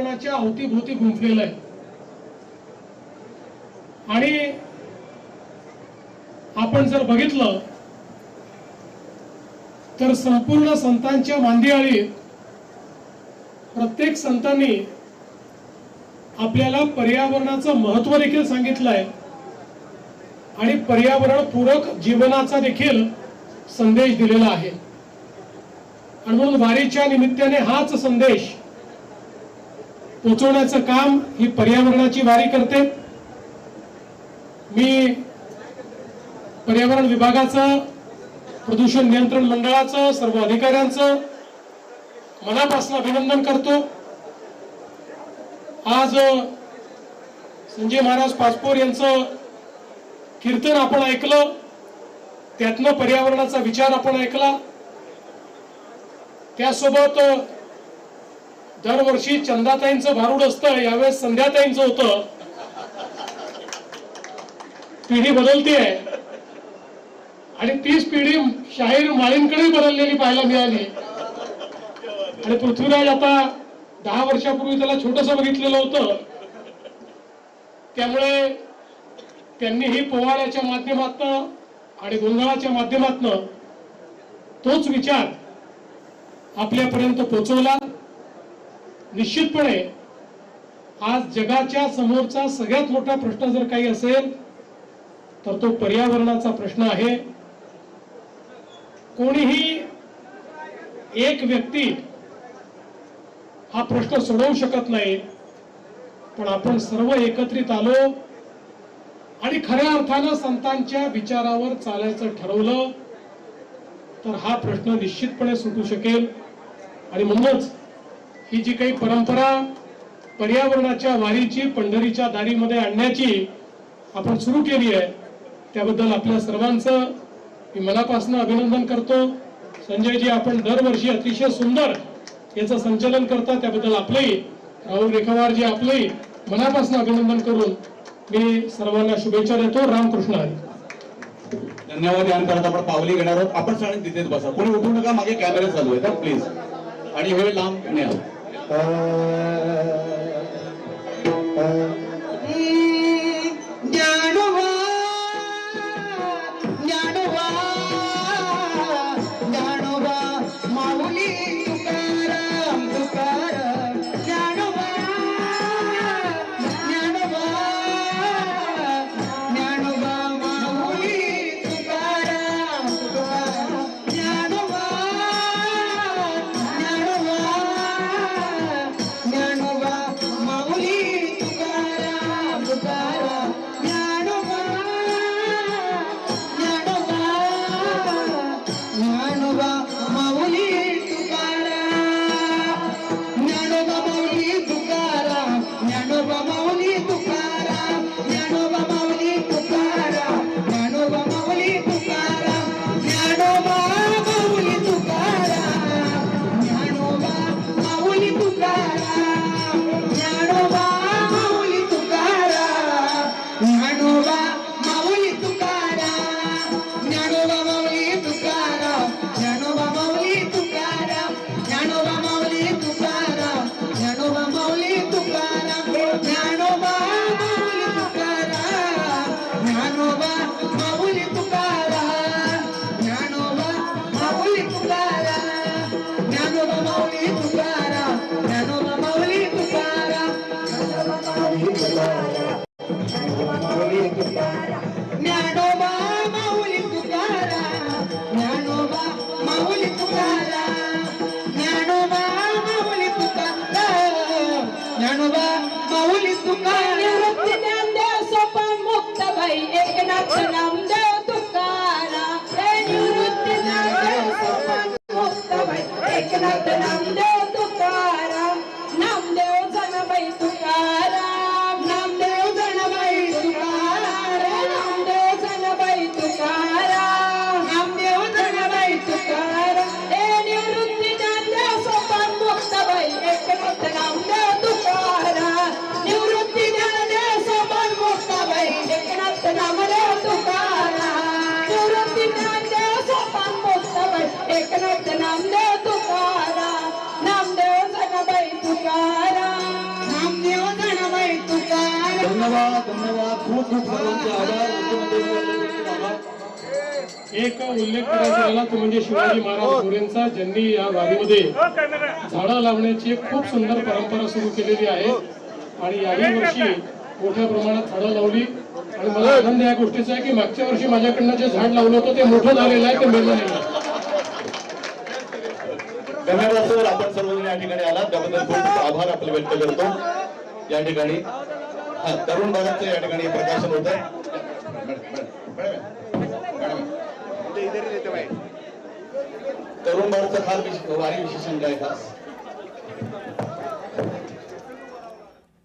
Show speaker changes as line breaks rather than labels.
च्या अवतीभोवती गुंफलेलं आहे आणि आपण जर बघितलं तर संपूर्ण संतांच्या मांदियाळीत प्रत्येक संतांनी आपल्याला पर्यावरणाचं महत्त्व देखील सांगितलंय आणि पर्यावरण पूरक जीवनाचा देखील संदेश दिलेला आहे। आणि म्हणून वारीच्या निमित्ताने हाच संदेश पोहोचवण्याचं काम ही पर्यावरणाची वारी करते। मी पर्यावरण विभागाचं, प्रदूषण नियंत्रण मंडळाचं, सर्व अधिकाऱ्यांचं मनापासून अभिनंदन करतो। आज संजय महाराज पाचपोर यांचं कीर्तन आपण ऐकलं, त्यातनं पर्यावरणाचा विचार आपण ऐकला। त्यासोबत दरवर्षी चंदाताईंचं भारूड असतं, यावेळेस संध्याताईंचं होतं। पिढी बदलतीये आणि तीच पिढी शाहीर माळींकडे बदललेली पाहायला मिळाली। आणि पृथ्वीराज आता 10 वर्षापूर्वी त्याला छोटंसं बघितलेलं होतं, त्यामुळे त्यांनी ही पोवाड्याच्या माध्यमातून आणि गोंधळाच्या माध्यमातून तोच विचार आपल्यापर्यंत पोहोचवला। निश्चितपणे आज जगाच्या समोरचा सगळ्यात मोठा प्रश्न जर काही असेल तर तो पर्यावरणाचा प्रश्न आहे। कोणीही एक व्यक्ती हा प्रश्न सोडवू शकत नाही, पण आपण सर्व एकत्रित आलो आणि खऱ्या अर्थानं संतांच्या विचारावर चालायचं ठरवलं तर हा प्रश्न निश्चितपणे सुटू शकेल। आणि म्हणूनच ही जी काही परंपरा पर्यावरणाच्या वारीची पंढरीच्या दारीमध्ये आणण्याची आपण सुरू केली आहे, त्याबद्दल आपल्या सर्वांचं मी मनापासून अभिनंदन करतो। संजयजी, आपण दरवर्षी अतिशय सुंदर याचं संचालन करता, त्याबद्दल आपलंही, राहुल रेखावारजी आपलंही मनापासून अभिनंदन करून मी सर्वांना शुभेच्छा देतो। रामकृष्ण हरी।
धन्यवाद। यानंतर आपण पावली घेणार आहोत। आपण सगळे तिथेच बसा, कोणी उठू नका, मागे कॅमेरा चालू आहे तर प्लीज, आणि वेळ लांब न्या।
एकनाथ नामदेव तुकाराम, नामदेव जनाबाई तुकाराम।
धन्यवाद, खूप खूप सर्वांचे आभार. मुख्यमंत्री आभार.
एक उल्लेख करायचा राहिला तो म्हणजे शिवाजी महाराज गोरेंचा, ज्यांनी या वारीमध्ये झाडं लावण्याची एक खूप सुंदर परंपरा सुरू केलेली आहे आणि याही वर्षी मोठ्या प्रमाणात झाडं लावली. आणि मला आनंद या गोष्टीचा आहे की मागच्या वर्षी माझ्याकडनं जे झाड लावलं होतं ते मोठं झालेलं आहे, ते मेलं नाही.
धन्यवाद सर, आपण सर्वजण या ठिकाणी आलात त्याबद्दल खूप खूप आभार आपले व्यक्त करतो. या ठिकाणी तरुण भारतचं या ठिकाणी प्रकाशन होत आहे. तरुण भारतचा फार वारी विशेषण काय खास